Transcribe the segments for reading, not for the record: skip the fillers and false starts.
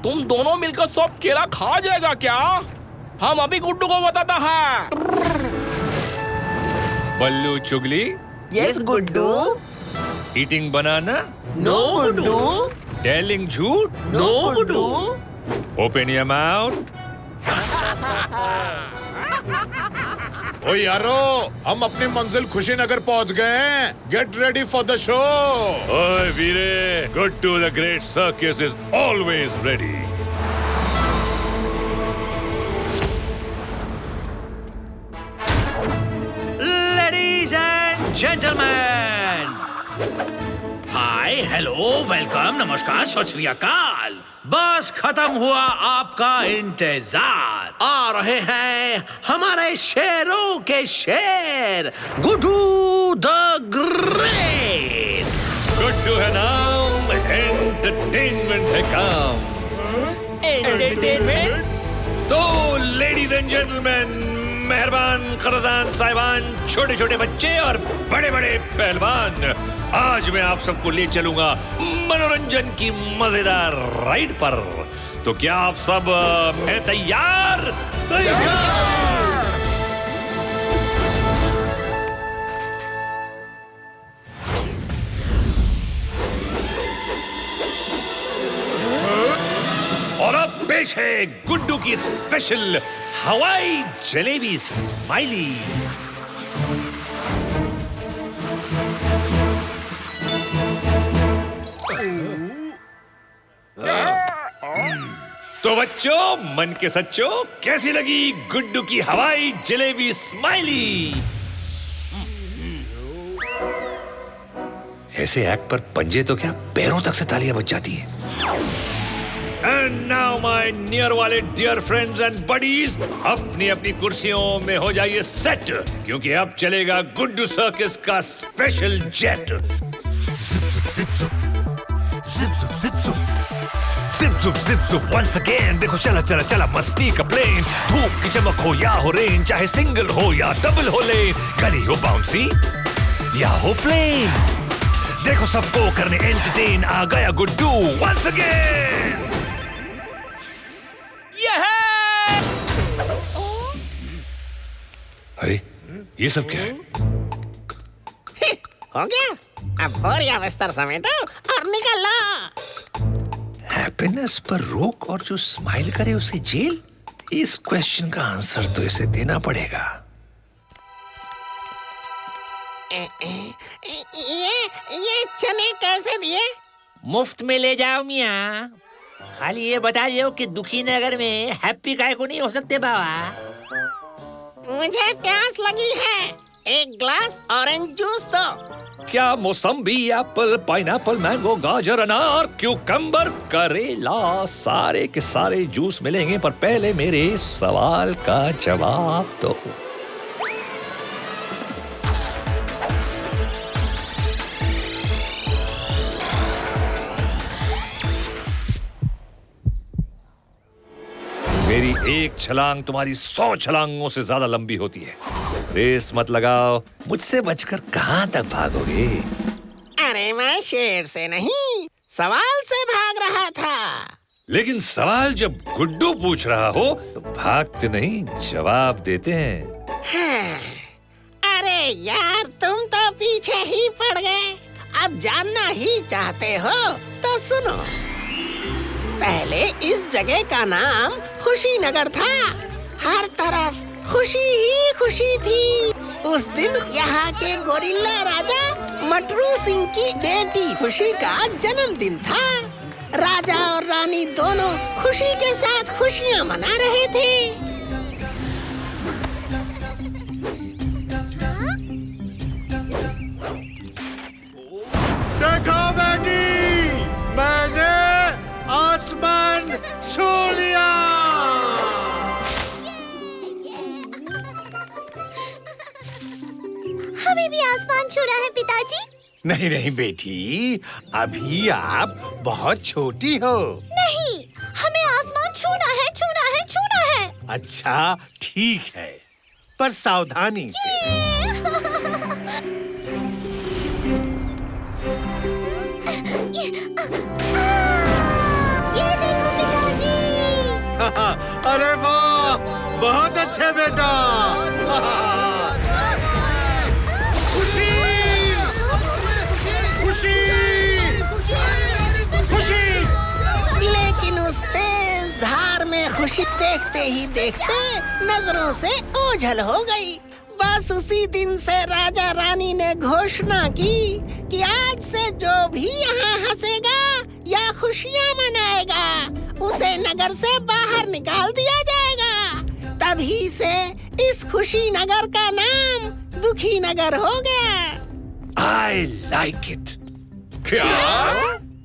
तुम दोनों मिलकर सब केला खा जाएगा क्या? हम अभी गुड्डू को बताता है। बल्लू चुगली, yes Guddu. Eating banana, no Guddu. Telling झूठ, no Guddu. Open your mouth. ओ यारो, हम अपनी मंजिल खुशीनगर पहुंच गए हैं। Get ready for the show. ओए वीरे, Guddu the great circus is always ready. Ladies and gentlemen, hi, hello, welcome, नमस्कार, सत श्री अकाल। बस खत्म हुआ आपका इंतजार। आ रहे हैं हमारे शेरों के शेर, गुड्डू द ग्रेट। गुड्डू है नाम, एंटरटेनमेंट है काम। एंटरटेनमेंट? तो लेडीज एंड जेंटलमैन, मेहरबान खरदान साहिबान, छोटे छोटे बच्चे और बड़े बड़े पहलवान, आज मैं आप सबको ले चलूंगा मनोरंजन की मजेदार राइड पर। तो क्या आप सब हैं तैयार? और अब पेश है गुड्डू की स्पेशल हवाई जलेबी स्माइली। तो बच्चों, मन के सच्चों, कैसी लगी गुड्डू की हवाई जलेबी स्माइली? ऐसे एक्ट पर पंजे तो क्या पैरों तक से तालियां बज जाती हैं। And now my near वाले dear friends and buddies, अपनी अपनी कुर्सियों में हो जाइए सेट, क्योंकि अब चलेगा गुड्डू सर्कस का special jet. Zip zip once again, देखो चला चला चला मस्ती का प्लेन। धूप की चमक हो या हो रेन, चाहे सिंगल हो या डबल हो लेन, गली हो बाउंसी या हो प्लेन, देखो सबको करने एंटरटेन आ गया गुड्डू once again। अरे ये सब क्या है? हो गया, अब बोरिया बिस्तर समेटो और निकलो। हैप्पीनेस पर रोक और जो स्माइल करे उसे जेल? इस क्वेश्चन का आंसर तो इसे देना पड़ेगा। ये चने कैसे दिए? मुफ्त में ले जाओ मियाँ। खाली ये बता दो कि दुखी नगर में हैप्पी काय को नहीं हो सकते बाबा। मुझे प्यास लगी है, एक ग्लास ऑरेंज जूस दो। क्या मौसम्बी, एप्पल, पाइनएप्पल, मैंगो, गाजर, अनार, क्यूकम्बर, करेला, सारे के सारे जूस मिलेंगे, पर पहले मेरे सवाल का जवाब दो। मेरी एक छलांग तुम्हारी 100 छलांगों से ज्यादा लंबी होती है। रेस मत लगाओ, मुझसे बचकर कहां तक भागोगे? अरे मैं शेर से नहीं, सवाल से भाग रहा था। लेकिन सवाल जब गुड्डू पूछ रहा हो तो भागते नहीं, जवाब देते हैं। हाँ, अरे यार, तुम तो पीछे ही पड़ गए। अब जानना ही चाहते हो तो सुनो। पहले इस जगह का नाम खुशीनगर था। हर तरफ खुशी ही खुशी थी। उस दिन यहाँ के गोरिल्ला राजा मटरू सिंह की बेटी खुशी का जन्मदिन था। राजा और रानी दोनों खुशी के साथ खुशियाँ मना रहे थे। देखो बेटी, मैंने आसमान छू लिया। हमें भी आसमान छूना है पिताजी। नहीं नहीं बेटी, अभी आप बहुत छोटी हो। नहीं, हमें आसमान छूना है, छूना है, छूना है। अच्छा ठीक है, पर सावधानी से। ये देखो पिताजी। अरे वाह, बहुत अच्छे बेटा। खुशी खुशी खुशी। लेकिन उस तेज धार में खुशी देखते ही देखते नजरों से ओझल हो गई। बस उसी दिन से राजा रानी ने घोषणा की कि आज से जो भी यहाँ हंसेगा या खुशियाँ मनाएगा उसे नगर से बाहर निकाल दिया जाएगा। तभी से इस खुशी नगर का नाम दुखी नगर हो गया। I like it. क्या?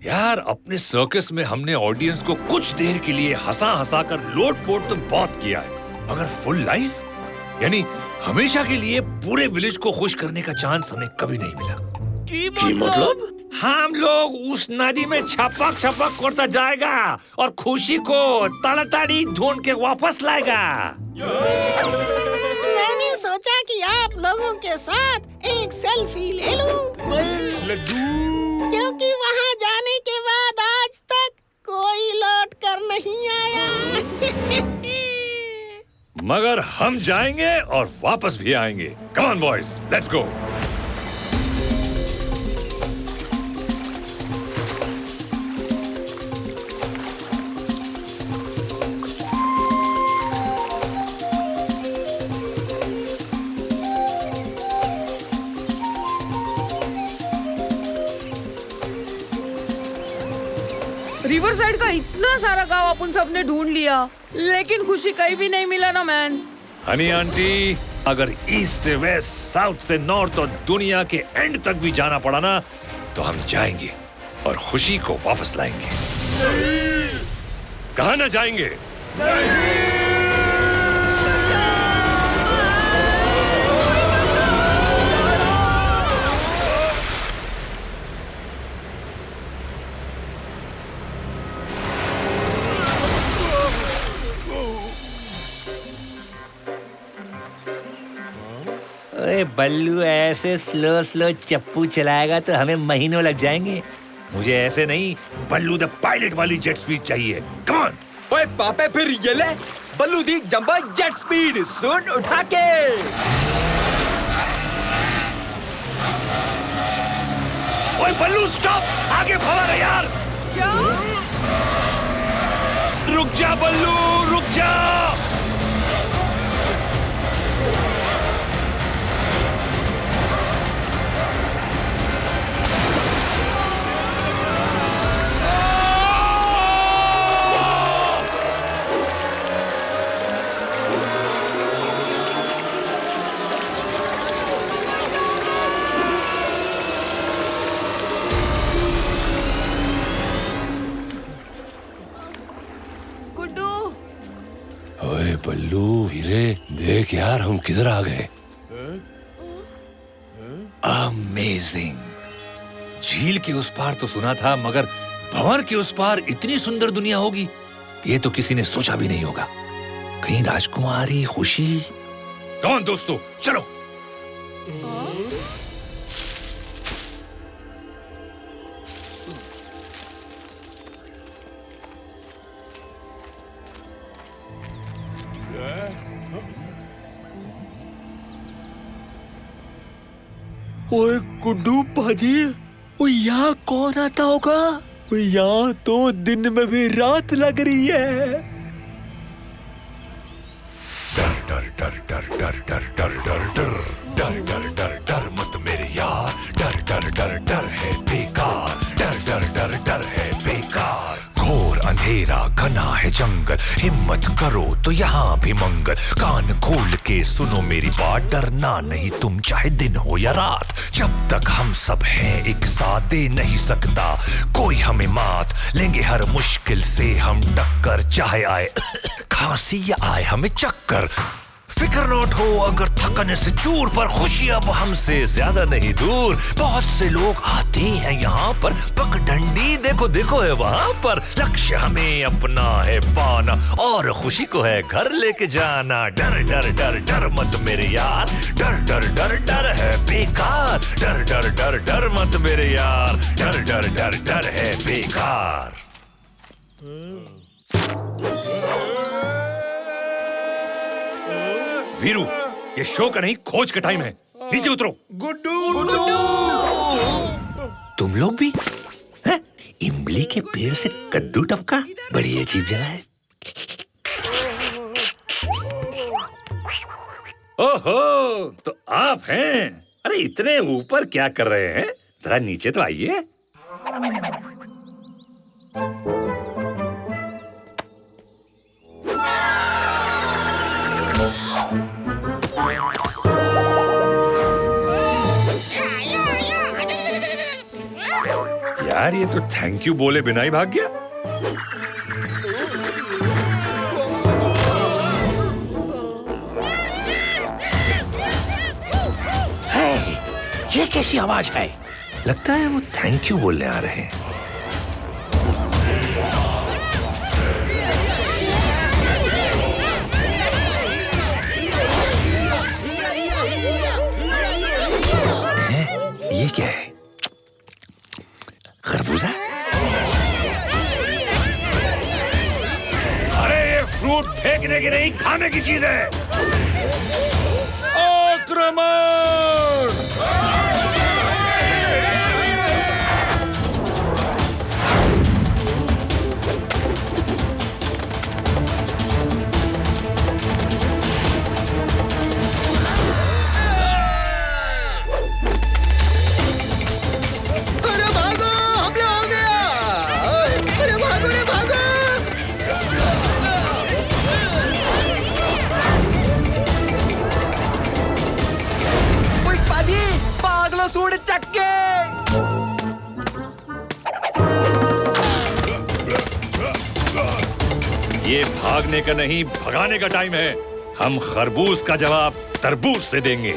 यार, अपने सर्कस में हमने ऑडियंस को कुछ देर के लिए हंसा हंसा कर लोट पोट तो बहुत किया है, मगर फुल लाइफ यानी हमेशा के लिए पूरे विलेज को खुश करने का चांस हमें कभी नहीं मिला। की मतलब? हम लोग उस नदी में छपक छपक करता जाएगा और खुशी को तड़ातड़ी ढूंढ के वापस लाएगा। मैंने सोचा कि आप लोगों के साथ एक सेल्फी ले लूं। क्योंकि वहाँ जाने के बाद आज तक कोई लौट कर नहीं आया। मगर हम जाएंगे और वापस भी आएंगे। Come on boys, let's go. River side का इतना सारा गांव अपन सबने ढूंढ लिया, लेकिन खुशी कहीं भी नहीं मिला ना मैन। हनी आंटी, अगर ईस्ट से वेस्ट, साउथ से नॉर्थ और दुनिया के एंड तक भी जाना पड़ा ना तो हम जाएंगे और खुशी को वापस लाएंगे। कहाँ ना जाएंगे? अरे बल्लू, ऐसे स्लो स्लो चप्पू चलाएगा तो हमें महीनों लग जाएंगे। मुझे ऐसे नहीं, बल्लू द पायलट वाली जेट स्पीड चाहिए। Come on. ओए पापे, फिर ये ले बल्लू दी जंबो जेट स्पीड, सुन उठा के। ओए बल्लू, स्टॉप, आगे भगा रे यार। क्या? रुक जा बल्लू, रुक जा। ओए बल्लू, हीरे, देख यार हम किधर आ गए। अमेजिंग। झील के उस पार तो सुना था, मगर भंवर के उस पार इतनी सुंदर दुनिया होगी ये तो किसी ने सोचा भी नहीं होगा। कहीं राजकुमारी, खुशी। कौन दोस्तों, चलो। ओए गुड्डू पाजी, ओ यहाँ कौन आता होगा? ओ यहाँ तो दिन में भी रात लग रही है। डर डर डर डर डर डर डर डर डर डर डर डर डर मत मेरे यार। डर डर डर डर है बेकार। डर डर डर डर है बेकार। घोर अंधेरा घना है जंगल, हिम्मत करो तो यहाँ भी मंगल। कान खोल के सुनो मेरी बात, डरना नहीं तुम चाहे दिन हो या रात। जब तक हम सब हैं एक साथ, दे नहीं सकता कोई हमें मात। लेंगे हर मुश्किल से हम टक्कर, चाहे आए खांसी या आए हमें चक्कर। फिक्र नोट हो अगर थकने से चूर, पर खुशी अब हमसे ज्यादा नहीं दूर। बहुत से लोग आते हैं यहाँ पर, पगडंडी देखो देखो है वहाँ पर। लक्ष्य हमें अपना है पाना और खुशी को है घर लेके जाना। डर डर डर डर मत मेरे यार। डर डर डर डर है बेकार। डर डर डर डर मत मेरे यार। डर डर डर डर है बेकार। वीरू, ये शो का नहीं खोज का टाइम है। नीचे उतरो। गुड्डू तुम लोग भी हैं? इमली के पेड़ से कद्दू टपका, बड़ी अजीब जगह है। ओहो, तो आप हैं? अरे इतने ऊपर क्या कर रहे हैं? जरा नीचे तो आइए। यार ये तो थैंक यू बोले बिना ही भाग गया। ये कैसी आवाज है? लगता है वो थैंक यू बोलने आ रहे हैं। ये क्या है? खरबूजा? अरे ये फ्रूट फेंकने की नहीं, खाने की चीज है। आक्रमण! अरे भागो, हमला हो गया। अरे भागो रे भागो। ओए पाजी, पागलो सूट चक्के। ये भागने का नहीं, भगाने का टाइम है। हम खरबूज का जवाब तरबूज से देंगे।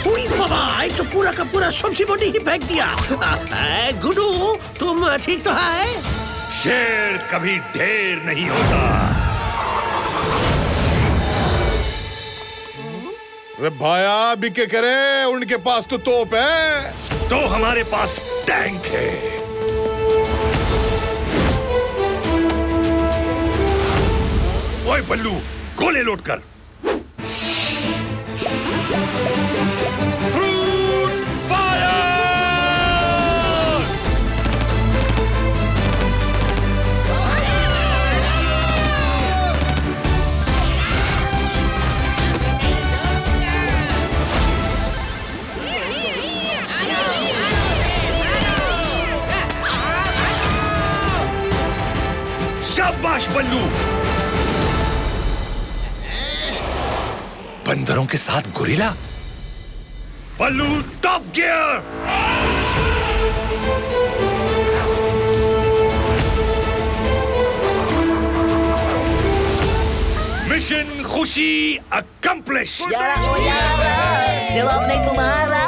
उई बाबा, ये तो पूरा का पूरा सब्जी बोटी ही फेंक दिया। गुड्डू, तुम ठीक तो है? शेर कभी ढेर नहीं होता। अरे भाया भी क्या करे, उनके पास तो तोप है। तो हमारे पास टैंक है। ओए बल्लू, गोले लोड कर। Fruit fire! शाबाश बल्लू। बंदरों के साथ गोरिल्ला। बल्लू टॉप गियर। मिशन खुशी अकम्प्लिश। जवाब नहीं तुम्हारा।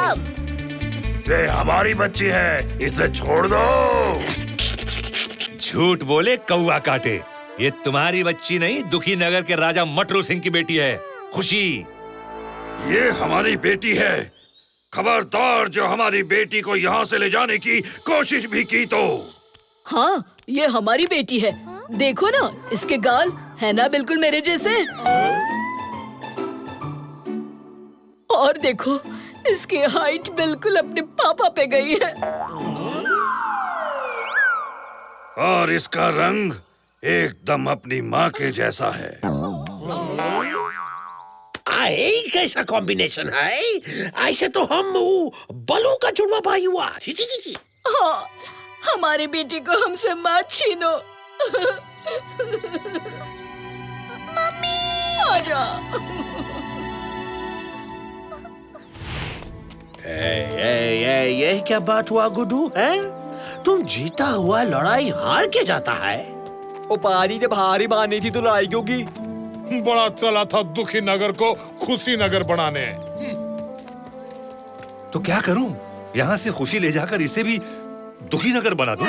ये हमारी बच्ची है, इसे छोड़ दो। झूठ बोले कौआ काटे। ये तुम्हारी बच्ची नहीं, दुखी नगर के राजा मटरू सिंह की बेटी है खुशी। ये हमारी बेटी है। खबरदार जो हमारी बेटी को यहाँ से ले जाने की कोशिश भी की तो। हाँ, ये हमारी बेटी है। देखो ना, इसके गाल है ना बिल्कुल मेरे जैसे। और देखो, इसकी हाइट बिल्कुल अपने पापा पे गई है। और इसका रंग एकदम अपनी माँ के जैसा है। आए कैसा कॉम्बिनेशन है? ऐसे तो हम बलू का जुड़वा भाई हुआ। छी छी छी छी। हाँ, हमारी बेटी को हमसे मत छीनो। मम्मी, आजा। ये क्या बात हुआ गुड्डू? है तुम जीता हुआ लड़ाई हार के जाता है? ओ पाजी, जब हारी बानी थी तो लड़ाई क्यों की? बड़ा चला था दुखी नगर को खुशी नगर बनाने। तो क्या करूं? यहाँ से खुशी ले जाकर इसे भी दुखी नगर बना दूं?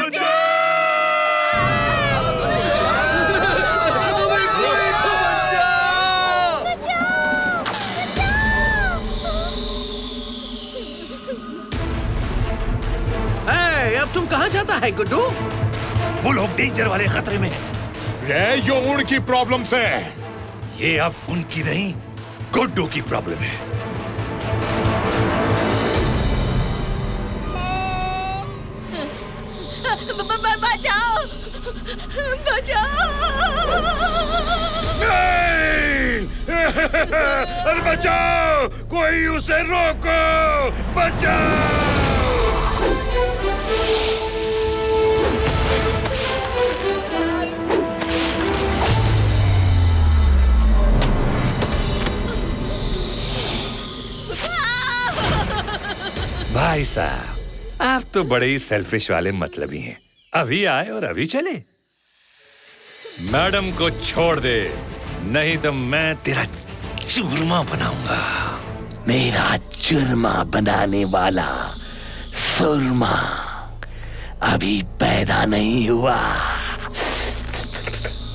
अब तुम कहाँ जाता है गुड्डू? वो लोग डेंजर वाले खतरे में हैं। ये उनकी प्रॉब्लम से। ये अब उनकी नहीं, गुड्डू की प्रॉब्लम है। बचाओ बचाओ। अरे बचाओ, कोई उसे रोको, बचाओ। भाई साहब, आप तो बड़े ही सेल्फिश वाले मतलबी हैं। अभी आए और अभी चले। मैडम को छोड़ दे, नहीं तो मैं तेरा चूरमा बनाऊंगा। मेरा चूरमा बनाने वाला सुरमा अभी पैदा नहीं हुआ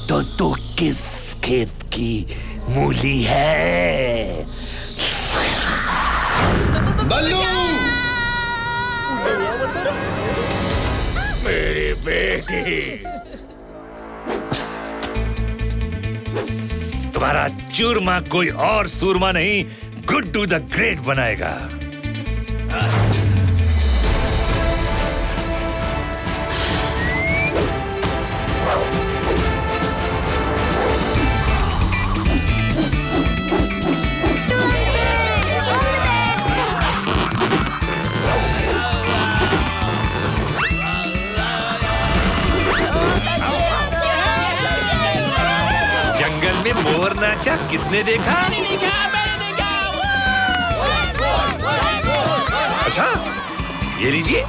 तो तू किस खेत की मूली है? बल्लू, मेरी बेटी। तुम्हारा चूरमा कोई और सूरमा नहीं, गुड्डू द ग्रेट बनाएगा। मोर नाचा किसने देखा? मैंने देखा, मैंने देखा। अच्छा, ये लीजिए।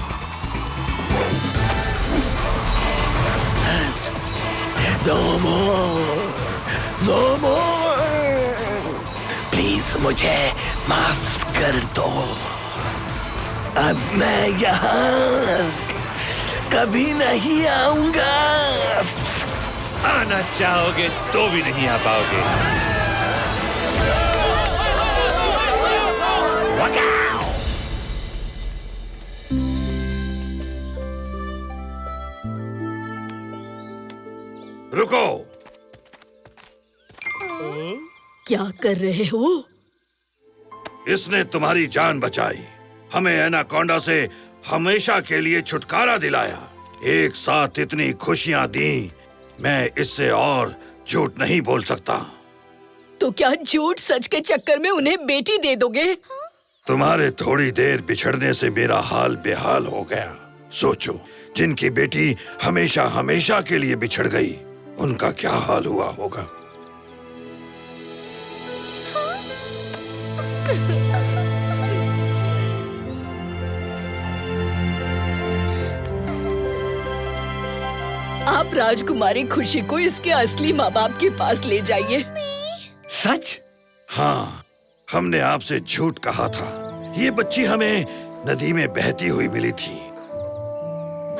No more, प्लीज मुझे माफ कर दो। अब मैं यहाँ कभी नहीं आऊंगा। आना चाहोगे तो भी नहीं आ पाओगे। रुको। क्या कर रहे हो? इसने तुम्हारी जान बचाई, हमें एनाकोंडा से हमेशा के लिए छुटकारा दिलाया, एक साथ इतनी खुशियां दी। मैं इससे और झूठ नहीं बोल सकता। तो क्या झूठ सच के चक्कर में उन्हें बेटी दे दोगे? तुम्हारे थोड़ी देर बिछड़ने से मेरा हाल बेहाल हो गया। सोचो, जिनकी बेटी हमेशा हमेशा के लिए बिछड़ गई, उनका क्या हाल हुआ होगा। आप राजकुमारी खुशी को इसके असली माँ बाप के पास ले जाइए। सच? हाँ, हमने आपसे झूठ कहा था। ये बच्ची हमें नदी में बहती हुई मिली थी।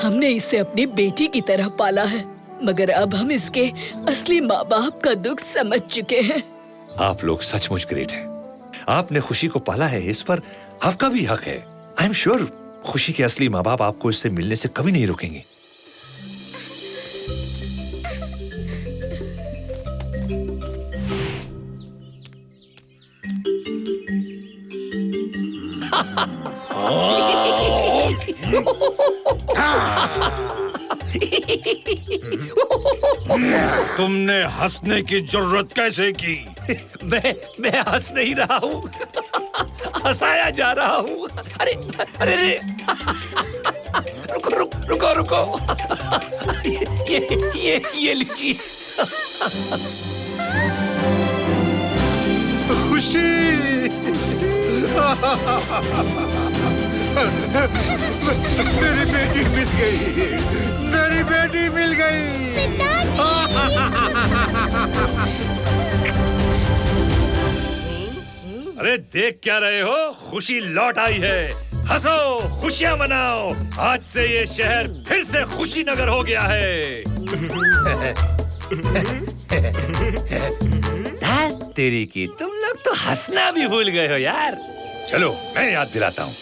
हमने इसे अपनी बेटी की तरह पाला है, मगर अब हम इसके असली माँ बाप का दुख समझ चुके हैं। आप लोग सचमुच ग्रेट हैं। आपने खुशी को पाला है, इस पर आपका भी हक है। आई एम श्योर खुशी के असली माँ बाप आपको इससे मिलने से कभी नहीं रोकेंगे। तुमने हंसने की जरूरत कैसे की? मैं हंस नहीं रहा हूँ, हंसाया जा रहा हूँ। अरे अरे अरे रुको। ये लीजिए। खुशी। मेरी बेटी मिल गई, मेरी बेटी मिल गई। अरे देख क्या रहे हो, खुशी लौट आई है। हंसो, खुशियां मनाओ। आज से ये शहर फिर से खुशी नगर हो गया है। तेरी की, तुम लोग तो हंसना भी भूल गए हो यार। चलो मैं याद दिलाता हूँ।